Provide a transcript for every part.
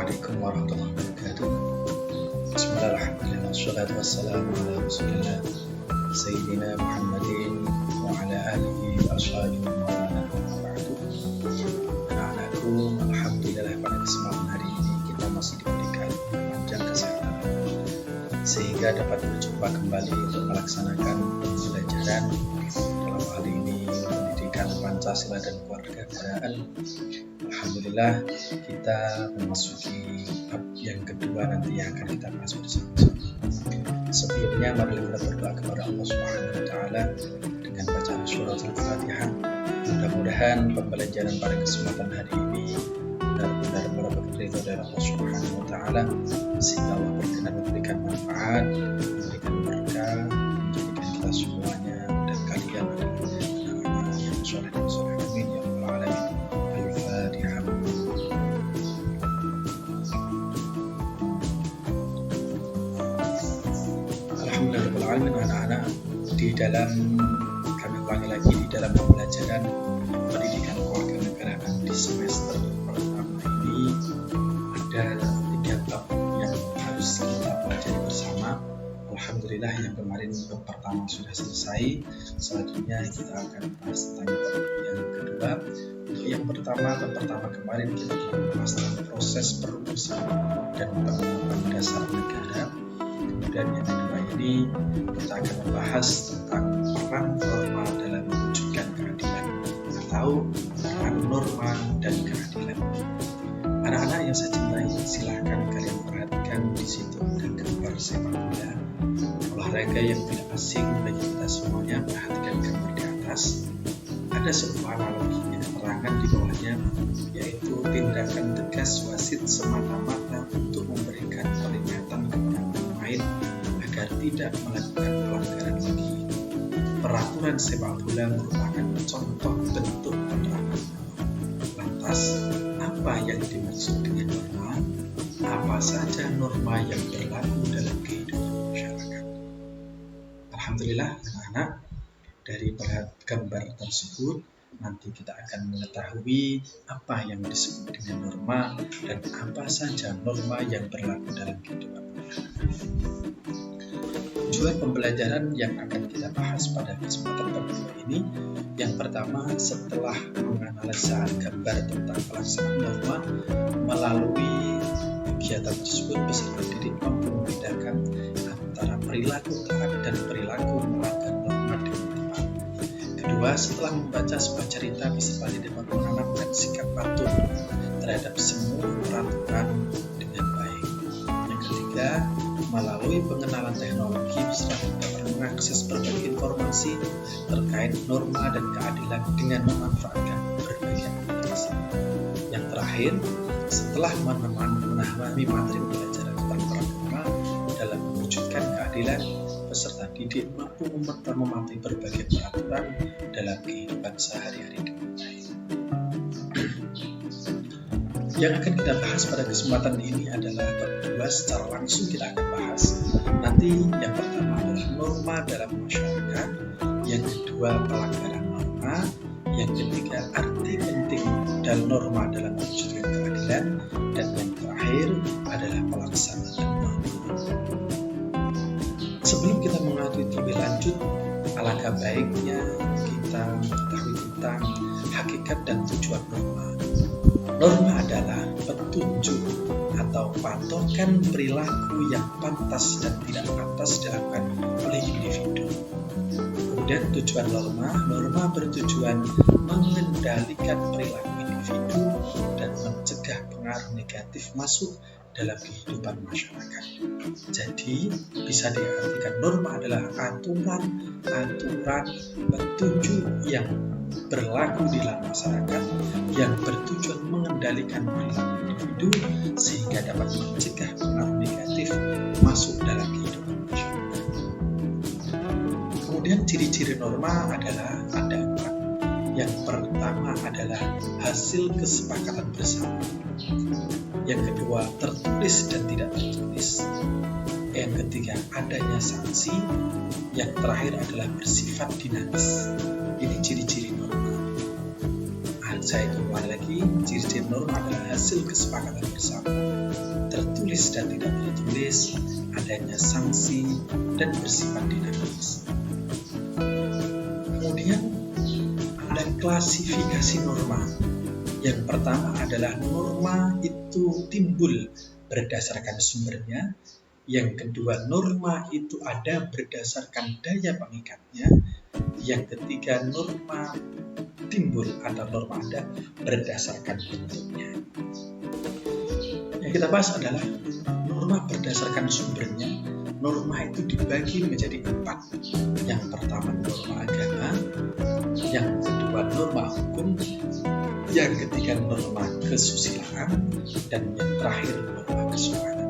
Assalamualaikum warahmatullahi wabarakatuh. Bismillahirrahmanirrahim. Wassalatu wassalamu ala Rasulillah Sayyidina Muhammadin wa ala alihi wa ashabihi wa ala ba'du. Anak-anakku, alhamdulillah pada kesempatan hari ini kita masih diberikan panjang kesehatan sehingga dapat berjumpa kembali untuk melaksanakan pembelajaran dalam hal ini pendidikan Pancasila dan kewarganegaraan. Alhamdulillah kita memasuki bab yang kedua nanti yang akan kita bahas bersama-sama. Sebelumnya mari kita berdoa kepada Allah Subhanahu wa taala dengan bacaan surah Al-Fatihah. Mudah-mudahan pembelajaran pada kesempatan hari ini benar-benar mendapat ridho dari Allah Subhanahu wa taala sehingga Allah berkenan memberikan manfaat, memberikan berkah, menjadikan kita semuanya dan kalian adalah anak-anak yang soleh dan soleh. Amin ya rabbal alamin. Al-Fatihah. Alhamdulillah anak-anak, di dalam kami ulangi lagi di dalam pembelajaran pendidikan kewarganegaraan di semester pertama ini ada 3 bab yang harus kita pelajari bersama. Alhamdulillah yang kemarin bab pertama sudah selesai. Selanjutnya kita akan bahas tentang bab yang kedua. Untuk yang pertama, bab pertama kemarin kita telah membahas tentang proses perumusan dan penetapan dasar negara. Dan yang kedua ini kita akan membahas tentang peran norma dalam mewujudkan keadilan atau peran norma dan keadilan. Anak-anak yang saya cintai, silahkan kalian perhatikan di situ ada gambar sepak bola, olahraga yang tidak asing bagi kita semuanya. Perhatikan gambar di atas. Ada sebuah analogi yang terangkan di bawahnya, yaitu tindakan tegas wasit semata-mata untuk memberikan peringatan kepada pemain agar tidak melakukan pelanggaran lagi. Peraturan sepak bola merupakan contoh bentuk penerangan. Lantas, apa yang dimaksud dengan norma? Apa saja norma yang berlaku dalam kehidupan masyarakat? Alhamdulillah, anak-anak, dari gambar tersebut nanti kita akan mengetahui apa yang disebut dengan norma dan apa saja norma yang berlaku dalam kehidupan masyarakat. Tujuan pembelajaran yang akan kita bahas pada kesempatan pertama ini, yang pertama, setelah menganalisa gambar tentang pelaksanaan norma melalui kegiatan tersebut, peserta didik mampu membedakan antara perilaku taat dan perilaku melanggar norma dengan tepat. Kedua, setelah membaca sebuah cerita, peserta didik mampu menanamkan sikap patuh terhadap semua peraturan dengan baik. Yang ketiga, melalui pengenalan teknologi, peserta dapat mengakses berbagai informasi terkait norma dan keadilan dengan memanfaatkan berbagai aplikasi. Yang terakhir, setelah memahami materi pembelajaran tentang peran norma dalam mewujudkan keadilan, peserta didik mampu memahami berbagai peraturan dalam kehidupan sehari-hari dengan baik. Yang akan kita bahas pada kesempatan ini adalah bab 2, secara langsung kita akan bahas. Nanti yang pertama adalah norma dalam masyarakat, yang kedua pelanggaran norma, yang ketiga arti penting dan norma dalam mewujudkan keadilan, dan yang terakhir adalah pelaksanaan norma. Sebelum kita mengetahui lebih lanjut, alangkah baiknya kita mengetahui tentang hakikat dan tujuan norma. Norma adalah petunjuk atau patokan perilaku yang pantas dan tidak pantas dilakukan oleh individu. Kemudian tujuan norma bertujuan mengendalikan perilaku individu dan mencegah pengaruh negatif masuk dalam kehidupan masyarakat. Jadi bisa diartikan norma adalah aturan petunjuk yang berlaku di dalam masyarakat yang bertujuan mengendalikan perilaku individu sehingga dapat mencegah pengaruh negatif masuk dalam kehidupan masyarakat. Kemudian ciri-ciri norma adalah ada 4. Yang pertama adalah hasil kesepakatan bersama. Yang kedua, tertulis dan tidak tertulis. Yang ketiga, adanya sanksi. Yang terakhir adalah bersifat dinamis. Ini ciri-ciri norma. Saya kembali lagi, ciri-ciri norma adalah hasil kesepakatan bersama, tertulis dan tidak tertulis, adanya sanksi, dan bersifat dinamis. Kemudian ada klasifikasi norma. Yang pertama adalah norma itu timbul berdasarkan sumbernya. Yang kedua, norma itu ada berdasarkan daya pengikatnya. Yang ketiga, norma timbul atau norma ada berdasarkan bentuknya. Yang kita bahas adalah norma berdasarkan sumbernya. Norma itu dibagi menjadi 4. Yang pertama norma agama, yang kedua norma hukum, yang ketiga norma kesusilaan, dan yang terakhir norma kesopanan.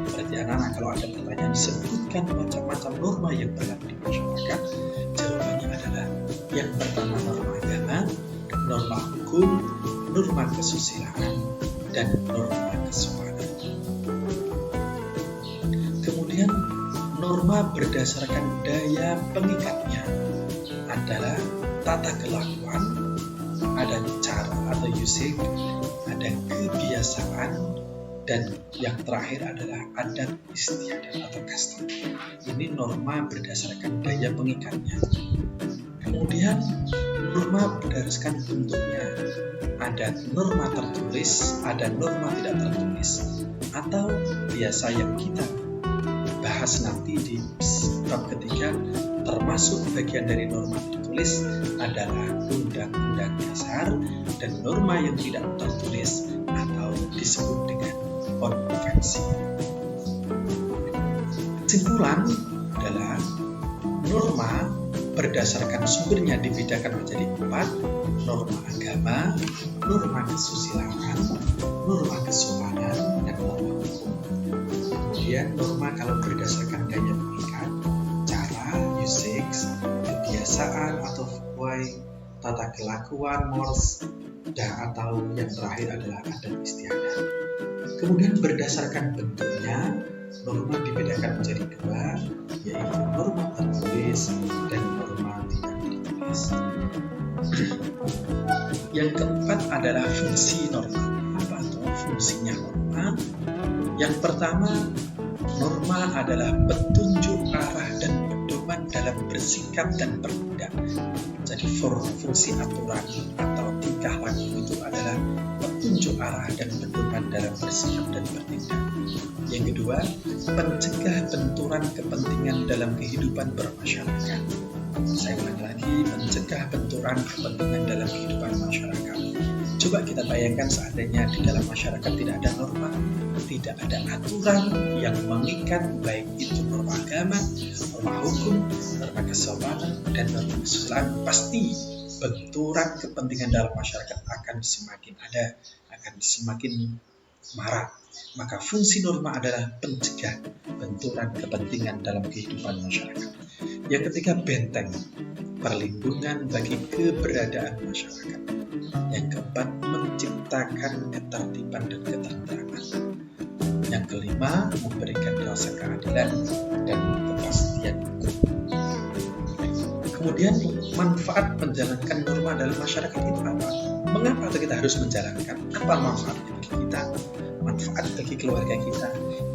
Berarti anak-anak, kalau ada pertanyaan sebutkan macam-macam norma yang berlaku di masyarakat, jawabannya adalah yang pertama norma agama, norma hukum, norma kesusilaan, dan norma kesopanan. Kemudian norma berdasarkan daya pengikatnya adalah tata kelakuan, ada cara atau usage, ada kebiasaan, dan yang terakhir adalah adat istiadat atau custom. Ini norma berdasarkan daya pengikatnya. Kemudian norma berdasarkan bentuknya, ada norma tertulis, ada norma tidak tertulis, atau biasa yang kita bahas nanti di bab ketiga, termasuk bagian dari norma tertulis adalah undang-undang dasar dan norma yang tidak tertulis atau disebut dengan konvensi. Kesimpulan adalah norma berdasarkan sumbernya dibedakan menjadi 4: norma agama, norma kesusilaan, norma kesopanan, dan norma hukum. Kemudian norma kalau berdasarkan daya pengikat, cara, usage, kebiasaan atau fuai, tata kelakuan, mores, dan atau yang terakhir adalah adat istiadat. Kemudian berdasarkan bentuknya, norma dibedakan menjadi 2, yaitu norma tertulis dan norma tidak tertulis. Yang keempat adalah fungsi norma. Apa itu fungsinya norma? Yang pertama, norma adalah petunjuk arah dan pedoman dalam bersikap dan bertindak. Jadi fungsi aturan atau tingkah laku itu adalah petunjuk arah dan pedoman dalam bersikap dan bertindak. Yang kedua, mencegah benturan kepentingan dalam kehidupan bermasyarakat. Saya ulang lagi, mencegah benturan kepentingan dalam kehidupan masyarakat. Coba kita bayangkan seandainya di dalam masyarakat tidak ada norma, tidak ada aturan yang mengikat, baik itu norma agama, norma hukum, norma kesopanan, dan norma kesusilaan, pasti benturan kepentingan dalam masyarakat akan semakin ada, akan semakin marak. Maka fungsi norma adalah pencegah benturan kepentingan dalam kehidupan masyarakat. Yang ketiga, benteng, perlindungan bagi keberadaan masyarakat. Yang keempat, menciptakan ketertiban dan ketentraman. Yang kelima, memberikan rasa keadilan dan kepastian hukum. Kemudian, manfaat menjalankan norma dalam masyarakat itu apa? Mengapa kita harus menjalankan? Apa manfaatnya bagi kita? Manfaat bagi keluarga kita,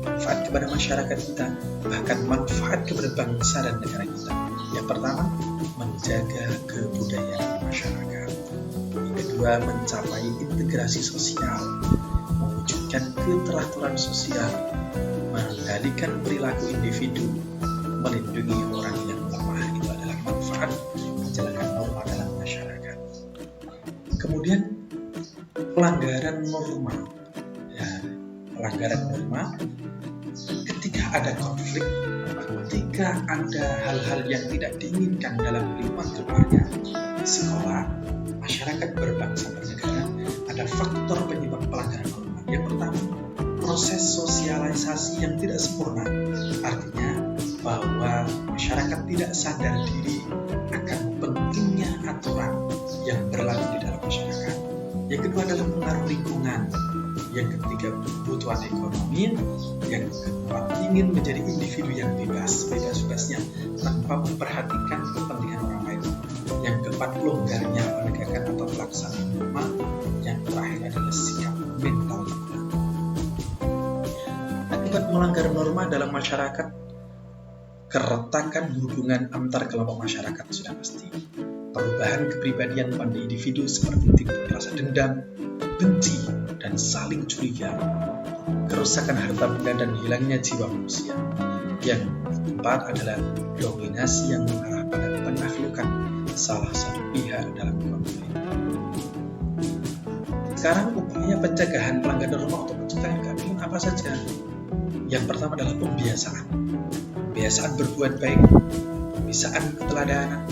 manfaat kepada masyarakat kita, bahkan manfaat kepada bangsa dan negara kita. Yang pertama, menjaga kebudayaan masyarakat. Yang kedua, mencapai integrasi sosial, mewujudkan keteraturan sosial, mengendalikan perilaku individu, melindungi orang yang lemah. Itu adalah manfaat menjalankan norma dalam masyarakat. Kemudian, pelanggaran norma. Pelanggaran norma ketika ada konflik, ketika ada hal-hal yang tidak diinginkan dalam lingkungan keluarga, sekolah, masyarakat berbangsa bernegara, ada faktor penyebab pelanggaran norma. Yang pertama, proses sosialisasi yang tidak sempurna, artinya bahwa masyarakat tidak sadar diri akan pentingnya aturan yang berlaku di dalam masyarakat. Yang kedua adalah pengaruh lingkungan. Yang ketiga, kebutuhan ekonomi. Yang keempat, ingin menjadi individu yang bebas-bebasnya tanpa memperhatikan kepentingan orang lain. Yang keempat, longgarnya penegakan atau pelaksanaan norma. Yang terakhir adalah sikap mental. Akibat melanggar norma dalam masyarakat, keretakan hubungan antar kelompok masyarakat sudah pasti. Perubahan kepribadian pada individu seperti timbul rasa dendam, benci, dan saling curiga. Kerusakan harta benda dan hilangnya jiwa manusia. Yang keempat adalah dominasi yang mengarah pada penaklukan salah satu pihak dalam konflik. Sekarang upaya pencegahan pelanggaran norma untuk menciptakan keadilan apa saja? Yang pertama adalah pembiasaan. Pembiasaan berbuat baik, pembiasaan keteladanan,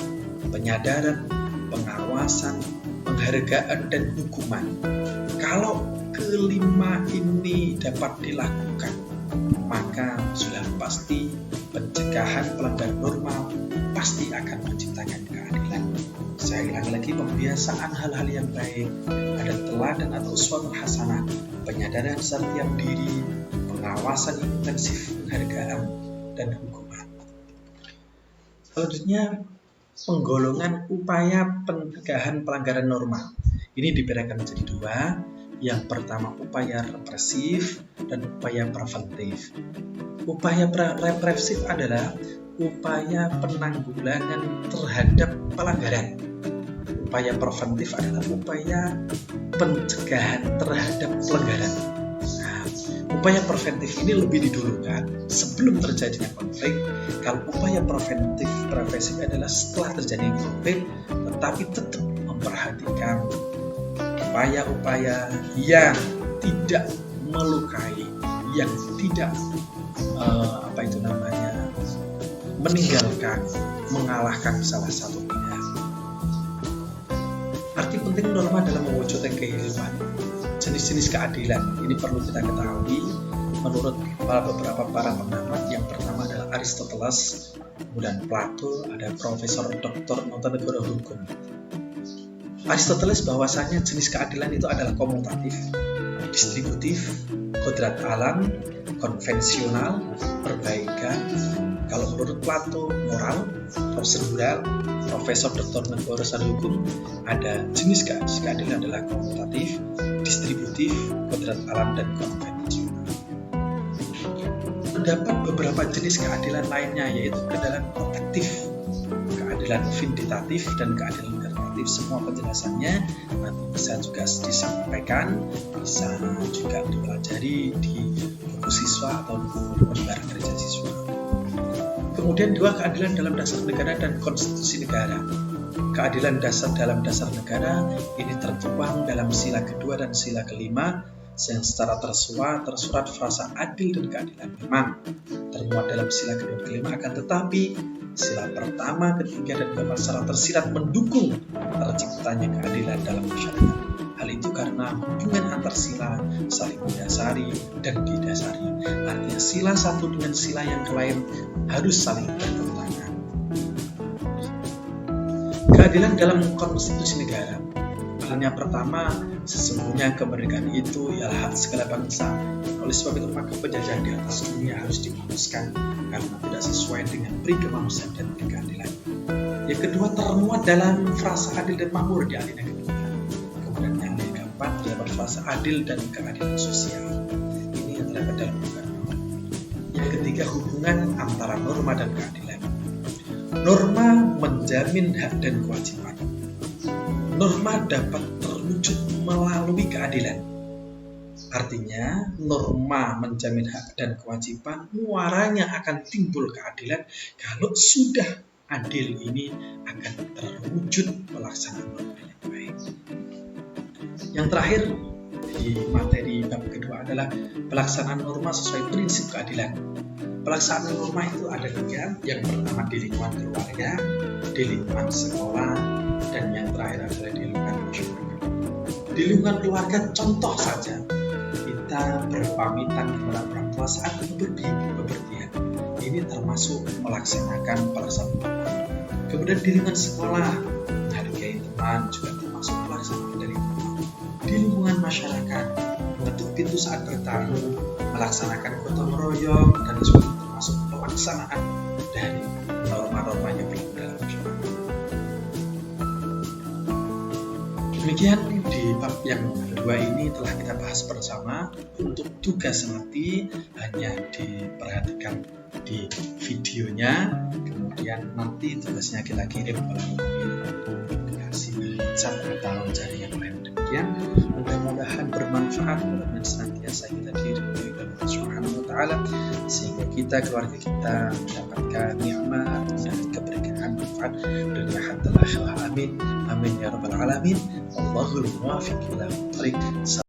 penyadaran, pengawasan, penghargaan, dan hukuman. Kalau kelima ini dapat dilakukan, maka sudah pasti pencegahan pelanggaran norma pasti akan menciptakan keadilan. Saya ulangi lagi, pembiasaan hal-hal yang baik, ada teladan atau uswatun hasanah, penyadaran setiap diri, pengawasan intensif, penghargaan, dan hukuman. Selanjutnya, penggolongan upaya pencegahan pelanggaran norma. Ini dibedakan menjadi dua. Yang pertama, upaya represif dan upaya preventif. Upaya represif adalah upaya penanggulangan terhadap pelanggaran. Upaya preventif adalah upaya pencegahan terhadap pelanggaran. Nah, upaya preventif ini lebih didulukan sebelum terjadinya konflik. Kalau upaya preventif adalah setelah terjadinya konflik, tetapi tetap memperhatikan upaya-upaya yang tidak melukai, yang tidak meninggalkan, mengalahkan salah satu pihak. Arti penting norma dalam mewujudkan kehidupan. Jenis-jenis keadilan ini perlu kita ketahui menurut beberapa para pengamat. Yang pertama adalah Aristoteles, kemudian Plato, ada Profesor Dr. Montenegoro Hukum. Aristoteles bahwasanya jenis keadilan itu adalah komutatif, distributif, kodrat alam, konvensional, perbaikan. Kalau menurut Plato, moral, prosedural. Profesor Dr. Montenegoro Hukum, ada jenis keadilan adalah komutatif, distributif, kodrat alam, dan konvensional. Terdapat beberapa jenis keadilan lainnya, yaitu keadilan protektif, keadilan vindikatif, dan keadilan normatif. Semua penjelasannya nanti bisa juga disampaikan, bisa juga dipelajari di buku siswa atau buku lembaran kerja siswa. Kemudian dua, keadilan dalam dasar negara dan konstitusi negara. Keadilan dasar dalam dasar negara ini tertuang dalam sila kedua dan sila kelima, yang secara tersurat frasa adil dan keadilan memang termuat dalam sila kedua dan kelima, akan tetapi sila pertama, ketiga, dan keempat secara tersirat mendukung terciptanya keadilan dalam masyarakat. Hal itu karena hubungan antar sila saling mendasari dan didasari. Artinya sila satu dengan sila yang lain harus saling bertentangan. Keadilan dalam konstitusi negara. Yang pertama, sesungguhnya kemerdekaan itu ialah hak segala bangsa. Oleh sebab itu maka penjajahan di atas dunia harus dihapuskan karena tidak sesuai dengan peri kemanusiaan dan keadilan. Yang kedua, termuat dalam frasa adil dan makmur di alinea kedua. Kemudian yang keempat terdapat frasa adil dan keadilan sosial. Ini yang terdapat dalam bukan. Yang ketiga, hubungan antara norma dan keadilan. Norma menjamin hak dan kewajiban. Norma dapat terwujud melalui keadilan. Artinya, norma menjamin hak dan kewajiban, muaranya akan timbul keadilan kalau sudah adil ini akan terwujud pelaksanaan norma yang baik. Yang terakhir di materi bab kedua adalah pelaksanaan norma sesuai prinsip keadilan. Pelaksanaan norma itu ada tiga. Yang pertama di lingkungan keluarga, di lingkungan sekolah, dan yang terakhir adalah di lingkungan masyarakat. Di lingkungan keluarga, contoh saja, kita berpamitan kepada orang tua saat bepergian. Ini termasuk melaksanakan pelaksanaan. Kemudian di lingkungan sekolah, menghargai teman juga termasuk pelaksanaan dari teman. Di lingkungan masyarakat, mengetuk pintu saat bertamu, melaksanakan gotong royong, dan juga termasuk pelaksanaan dari norma-norma yang berlaku dalam masyarakat. Demikian di bab yang kedua ini telah kita bahas bersama. Untuk tugas nanti hanya diperhatikan di videonya, kemudian nanti tugasnya kita kirim melalui aplikasi chat atau jaringan lain. Demikian, mudah-mudahan bermanfaat, mudah-mudahan senantiasa kita diridhoi oleh Allah Subhanahu wa taala sehingga kita, keluarga kita mendapatkan nikmat dan keberkahan manfaat dunia hatta akhirah. Amin amin ya rabbal alamin. Wallahul muwaffiq ila thoriq.